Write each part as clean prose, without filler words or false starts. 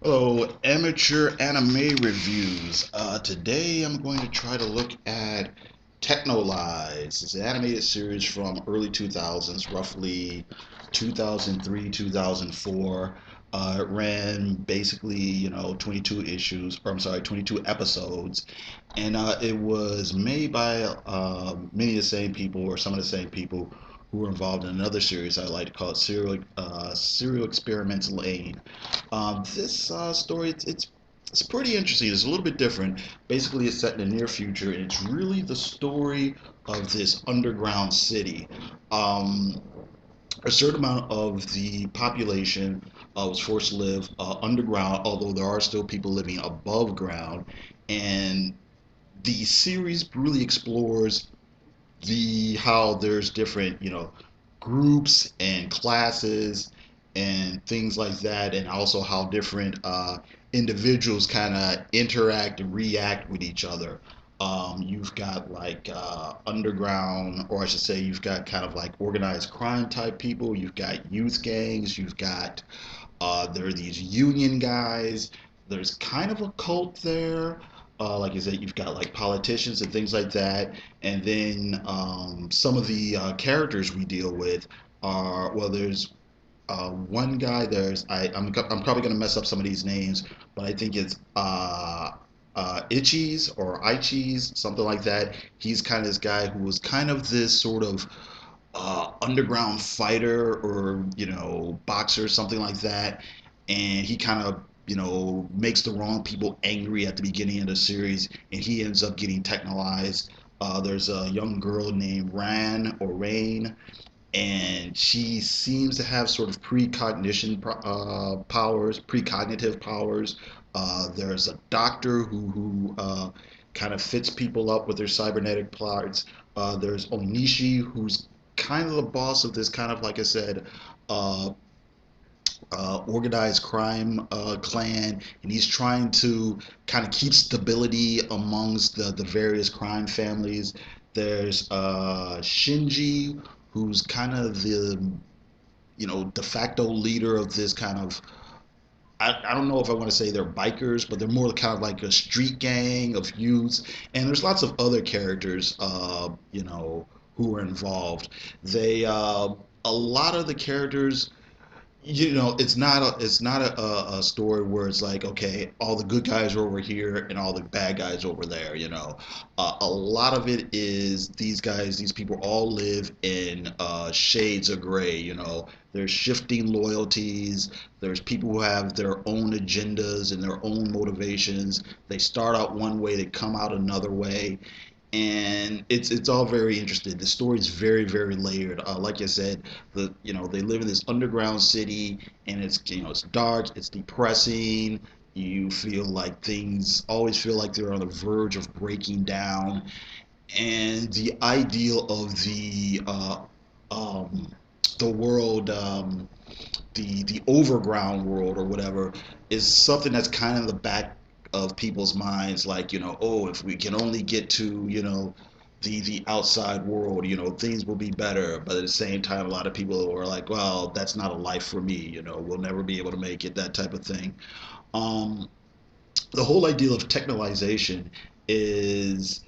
Hello, amateur anime reviews. Today I'm going to try to look at Texhnolyze. It's an animated series from early 2000s, roughly 2003, 2004. It ran basically, 22 issues, or I'm sorry, 22 episodes, and it was made by many of the same people, or some of the same people who were involved in another series I like to call it Serial Experiments Lane. This story, it's pretty interesting. It's a little bit different. Basically, it's set in the near future, and it's really the story of this underground city. Um, a certain amount of the population was forced to live underground, although there are still people living above ground. And the series really explores the how there's different groups and classes and things like that, and also how different individuals kind of interact and react with each other. You've got like underground, or I should say, you've got kind of like organized crime type people. You've got youth gangs. You've got there are these union guys. There's kind of a cult there. Like you said, you've got like politicians and things like that. And then some of the characters we deal with are, well, there's one guy. I'm probably going to mess up some of these names, but I think it's Itchies or Ichies, something like that. He's kind of this guy who was kind of this sort of underground fighter, or boxer, something like that. And he kind of makes the wrong people angry at the beginning of the series, and he ends up getting technologized. There's a young girl named Ran or Rain, and she seems to have sort of precognitive powers. There's a doctor who kind of fits people up with their cybernetic parts. There's Onishi, who's kind of the boss of this kind of, like I said, uh, organized crime clan, and he's trying to kind of keep stability amongst the various crime families. There's Shinji, who's kind of the de facto leader of this kind of, I don't know if I want to say they're bikers, but they're more kind of like a street gang of youths. And there's lots of other characters, who are involved. They A lot of the characters, it's not a story where it's like, okay, all the good guys are over here and all the bad guys over there. A lot of it is these people all live in shades of gray. There's shifting loyalties. There's people who have their own agendas and their own motivations. They start out one way, they come out another way, and it's all very interesting. The story's very, very layered. Like I said, they live in this underground city, and it's dark, it's depressing. You feel like things always feel like they're on the verge of breaking down, and the ideal of um, the world, the overground world or whatever, is something that's kind of in the back of people's minds, like, oh, if we can only get to the outside world, things will be better. But at the same time, a lot of people are like, well, that's not a life for me, we'll never be able to make it, that type of thing. um, the whole idea of technologization is,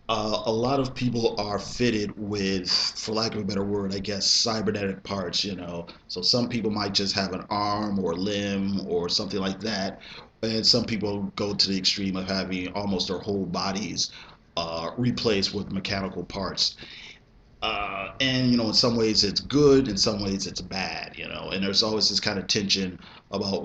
a lot of people are fitted with, for lack of a better word, I guess, cybernetic parts. So some people might just have an arm or limb or something like that, and some people go to the extreme of having almost their whole bodies replaced with mechanical parts. And in some ways it's good, in some ways it's bad. And there's always this kind of tension about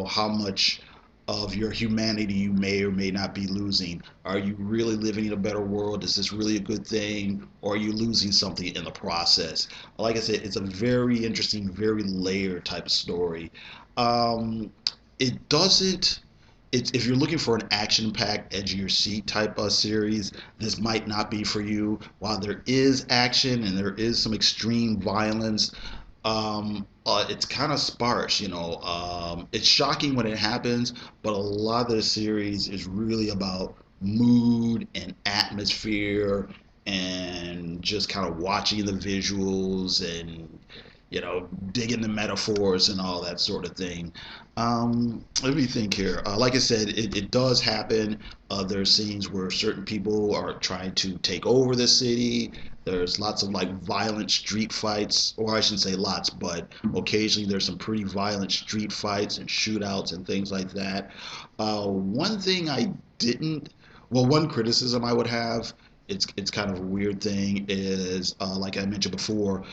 how much of your humanity you may or may not be losing. Are you really living in a better world? Is this really a good thing? Or are you losing something in the process? Like I said, it's a very interesting, very layered type of story. Um, it doesn't if you're looking for an action-packed, edge of your seat type of series, this might not be for you. While there is action and there is some extreme violence, it's kind of sparse. It's shocking when it happens, but a lot of the series is really about mood and atmosphere and just kind of watching the visuals and dig into metaphors and all that sort of thing. Let me think here. Like I said, it does happen. There's scenes where certain people are trying to take over the city. There's lots of like violent street fights, or I shouldn't say lots, but occasionally there's some pretty violent street fights and shootouts and things like that. One thing I didn't, well, one criticism I would have, it's kind of a weird thing, is like I mentioned before,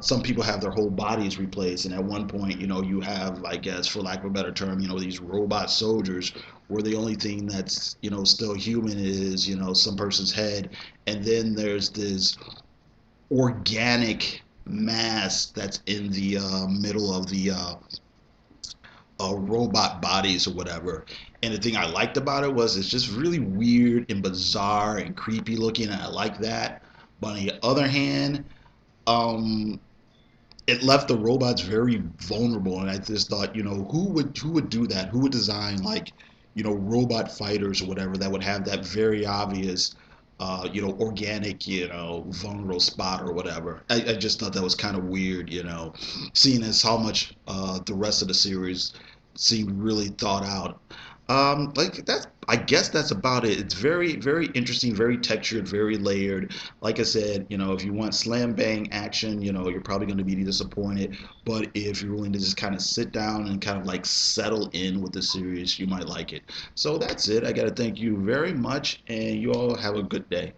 some people have their whole bodies replaced, and at one point, you have, I guess, for lack of a better term, these robot soldiers, where the only thing that's still human is some person's head, and then there's this organic mass that's in the middle of the robot bodies or whatever. And the thing I liked about it was it's just really weird and bizarre and creepy looking, and I like that. But on the other hand, um, it left the robots very vulnerable, and I just thought, who would do that? Who would design, like, robot fighters or whatever, that would have that very obvious organic, vulnerable spot or whatever. I just thought that was kind of weird, seeing as how much the rest of the series seemed really thought out. Like that's, I guess that's about it. It's very, very interesting, very textured, very layered. Like I said, if you want slam bang action, you're probably going to be disappointed. But if you're willing to just kind of sit down and kind of like settle in with the series, you might like it. So that's it. I got to thank you very much, and you all have a good day.